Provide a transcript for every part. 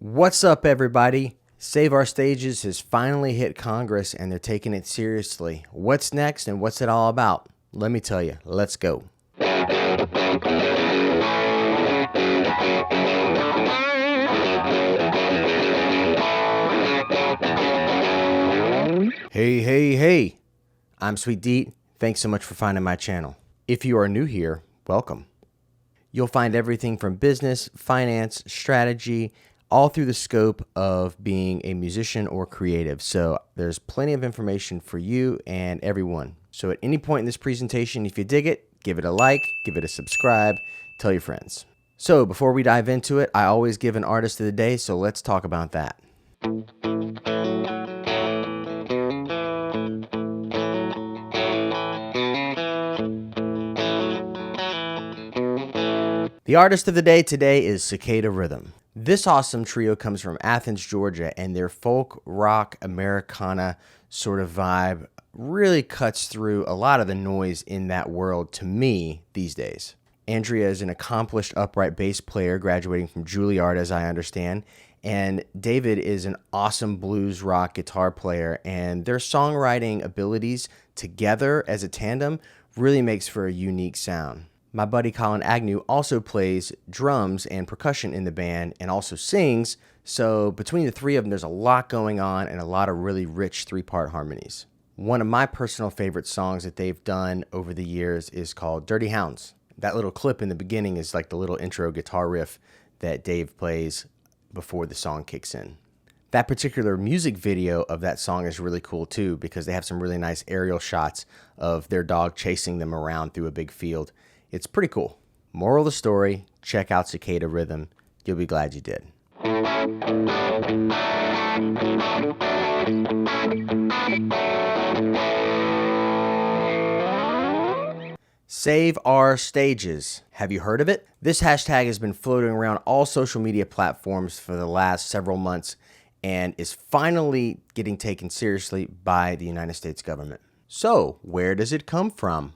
What's up, everybody? Save Our Stages has finally hit Congress and they're taking it seriously. What's next and what's it all about? Let me tell you. Let's go. Hey. I'm Sweet Deet. Thanks so much for finding my channel. If you are new here, welcome. You'll find everything from business, finance, strategy, all through the scope of being a musician or creative. So there's plenty of information for you and everyone. So at any point in this presentation, if you dig it, give it a like, give it a subscribe, tell your friends. So before we dive into it, I always give an artist of the day, so let's talk about that. The artist of the day today is Cicada Rhythm. This awesome trio comes from Athens, Georgia, and their folk rock Americana sort of vibe really cuts through a lot of the noise in that world to me these days. Andrea is an accomplished upright bass player graduating from Juilliard, as I understand, and David is an awesome blues rock guitar player, and their songwriting abilities together as a tandem really makes for a unique sound. My buddy Colin Agnew also plays drums and percussion in the band and also sings, so between the three of them there's a lot going on and a lot of really rich three-part harmonies. One of my personal favorite songs that they've done over the years is called Dirty Hounds. That little clip in the beginning is like the little intro guitar riff that Dave plays before the song kicks in. That particular music video of that song is really cool too because they have some really nice aerial shots of their dog chasing them around through a big field. It's pretty cool. Moral of the story, check out Cicada Rhythm. You'll be glad you did. Save Our Stages. Have you heard of it? This hashtag has been floating around all social media platforms for the last several months and is finally getting taken seriously by the United States government. So, where does it come from?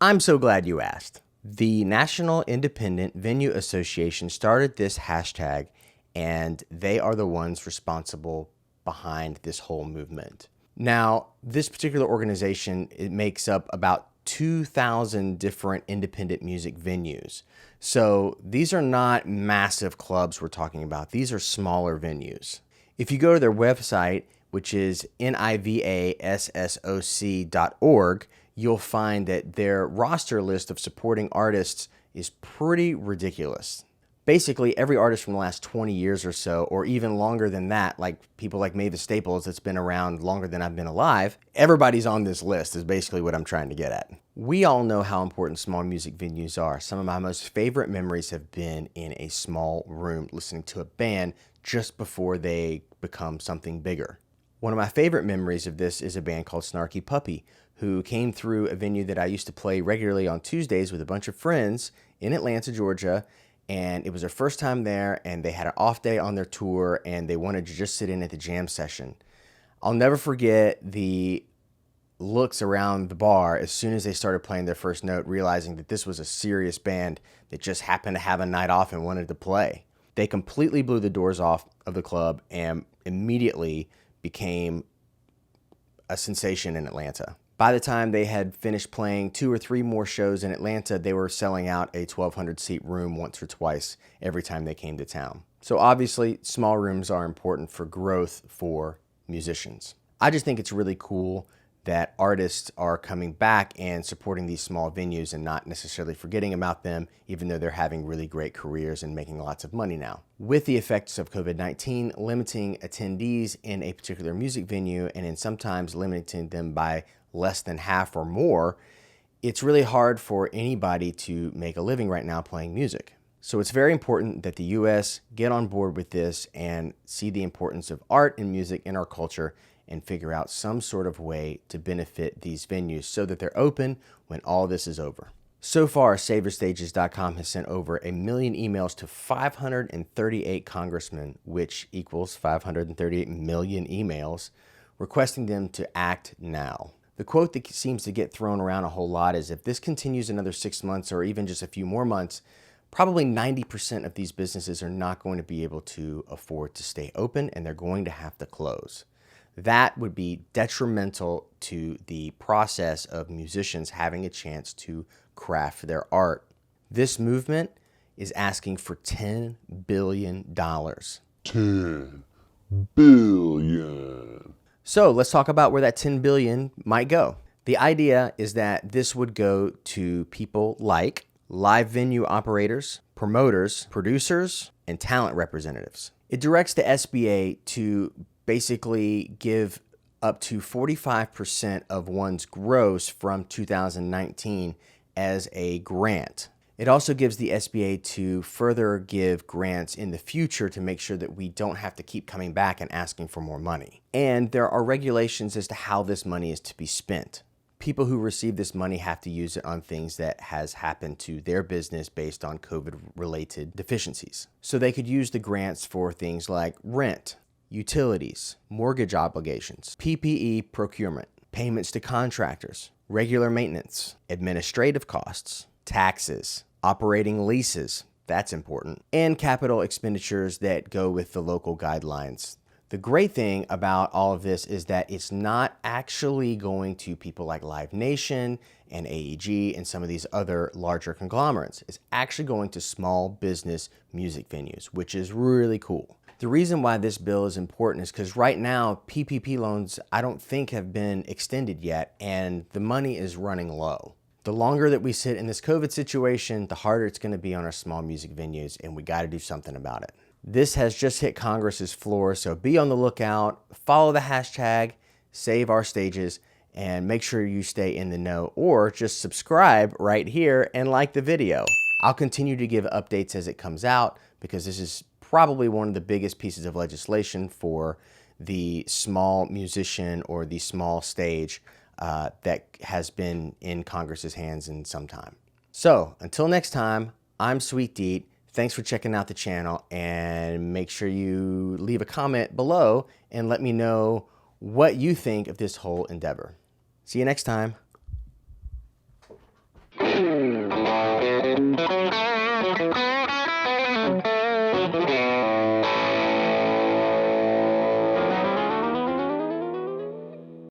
I'm so glad you asked. The National Independent Venue Association started this hashtag, and they are the ones responsible behind this whole movement. Now, this particular organization, it makes up about 2,000 different independent music venues. So these are not massive clubs we're talking about. These are smaller venues. If you go to their website, which is nivassoc.org, you'll find that their roster list of supporting artists is pretty ridiculous. Basically, every artist from the last 20 years or so, or even longer than that, like people like Mavis Staples that's been around longer than I've been alive, everybody's on this list is basically what I'm trying to get at. We all know how important small music venues are. Some of my most favorite memories have been in a small room listening to a band just before they become something bigger. One of my favorite memories of this is a band called Snarky Puppy, who came through a venue that I used to play regularly on Tuesdays with a bunch of friends in Atlanta, Georgia, and it was their first time there, and they had an off day on their tour, and they wanted to just sit in at the jam session. I'll never forget the looks around the bar as soon as they started playing their first note, realizing that this was a serious band that just happened to have a night off and wanted to play. They completely blew the doors off of the club and immediately became a sensation in Atlanta. By the time they had finished playing 2 or 3 more shows in Atlanta, they were selling out a 1,200 seat room once or twice every time they came to town. So obviously, small rooms are important for growth for musicians. I just think it's really cool that artists are coming back and supporting these small venues and not necessarily forgetting about them, even though they're having really great careers and making lots of money now. With the effects of COVID-19 limiting attendees in a particular music venue and in sometimes limiting them by less than half or more, it's really hard for anybody to make a living right now playing music. So it's very important that the US get on board with this and see the importance of art and music in our culture and figure out some sort of way to benefit these venues so that they're open when all this is over. So far, SaveYourStages.com has sent over 1 million emails to 538 congressmen, which equals 538 million emails, requesting them to act now. The quote that seems to get thrown around a whole lot is, if this continues another 6 months or even just a few more months, probably 90% of these businesses are not going to be able to afford to stay open, and they're going to have to close. That would be detrimental to the process of musicians having a chance to craft their art. This movement is asking for $10 billion. 10 billion. So let's talk about where that 10 billion might go. The idea is that this would go to people like live venue operators, promoters, producers, and talent representatives. It directs the SBA to basically give up to 45% of one's gross from 2019 as a grant. It also gives the SBA to further give grants in the future to make sure that we don't have to keep coming back and asking for more money. And there are regulations as to how this money is to be spent. People who receive this money have to use it on things that has happened to their business based on COVID-related deficiencies. So they could use the grants for things like rent, utilities, mortgage obligations, PPE procurement, payments to contractors, regular maintenance, administrative costs, taxes, operating leases, that's important, and capital expenditures that go with the local guidelines. The great thing about all of this is that it's not actually going to people like Live Nation and AEG and some of these other larger conglomerates. It's actually going to small business music venues, which is really cool. The reason why this bill is important is because right now, PPP loans, I don't think have been extended yet, and the money is running low. The longer that we sit in this COVID situation, the harder it's going to be on our small music venues, and we got to do something about it. This has just hit Congress's floor, so be on the lookout, follow the hashtag, save our stages, and make sure you stay in the know, or just subscribe right here and like the video. I'll continue to give updates as it comes out, because this is probably one of the biggest pieces of legislation for the small musician or the small stage that has been in Congress's hands in some time. So until next time, I'm Sweet Deet. Thanks for checking out the channel, and make sure you leave a comment below and let me know what you think of this whole endeavor. See you next time.